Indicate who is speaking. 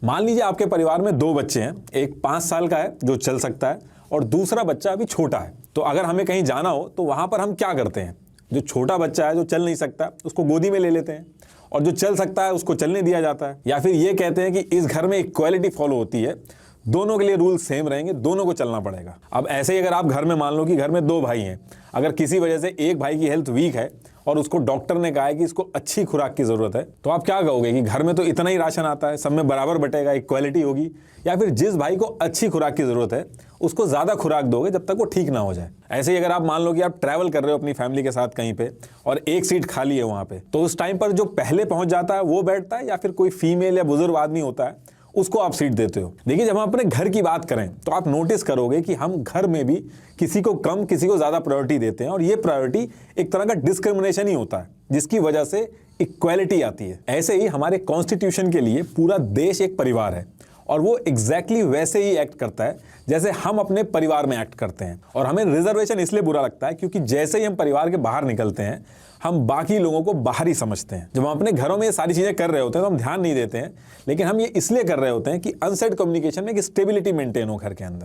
Speaker 1: मान लीजिए आपके परिवार में दो बच्चे हैं, एक 5 साल का है जो चल सकता है और दूसरा बच्चा अभी छोटा है। तो अगर हमें कहीं जाना हो तो वहां पर हम क्या करते हैं? जो छोटा बच्चा है जो चल नहीं सकता उसको गोदी में ले लेते हैं और जो चल सकता है उसको चलने दिया जाता है। या फिर ये कहते हैं कि इस घर में इक्वालिटी फॉलो होती है, दोनों के लिए रूल सेम रहेंगे, दोनों को चलना पड़ेगा। अब ऐसे ही अगर आप घर में मान लो कि घर में 2 भाई हैं, अगर किसी वजह से एक भाई की हेल्थ वीक है और उसको डॉक्टर ने कहा है कि इसको अच्छी खुराक की जरूरत है, तो आप क्या कहोगे कि घर में तो इतना ही राशन आता है, सब में बराबर बटेगा, इक्वालिटी होगी? या फिर जिस भाई को अच्छी खुराक की जरूरत है उसको ज्यादा खुराक दोगे जब तक वो ठीक ना हो जाए? ऐसे ही अगर आप मान लो कि आप ट्रैवल कर रहे हो अपनी फैमिली के साथ कहीं पे और एक सीट खाली है वहां पे, तो उस टाइम पर जो पहले पहुंच जाता है वो बैठता है या फिर कोई फीमेल या बुजुर्ग आदमी होता है उसको आप सीट देते हो? देखिए, जब हम अपने घर की बात करें तो आप नोटिस करोगे कि हम घर में भी किसी को कम किसी को ज्यादा प्रायोरिटी देते हैं और ये प्रायोरिटी एक तरह का डिस्क्रिमिनेशन ही होता है जिसकी वजह से इक्वालिटी आती है। ऐसे ही हमारे कॉन्स्टिट्यूशन के लिए पूरा देश एक परिवार है और वो एग्जैक्टली वैसे ही एक्ट करता है जैसे हम अपने परिवार में एक्ट करते हैं। और हमें रिजर्वेशन इसलिए बुरा लगता है क्योंकि जैसे ही हम परिवार के बाहर निकलते हैं हम बाकी लोगों को बाहर ही समझते हैं। जब हम अपने घरों में ये सारी चीजें कर रहे होते हैं तो हम ध्यान नहीं देते हैं, लेकिन हम ये इसलिए कर रहे होते हैं कि अनसेड कम्युनिकेशन में एक स्टेबिलिटी मेंटेन हो घर के अंदर।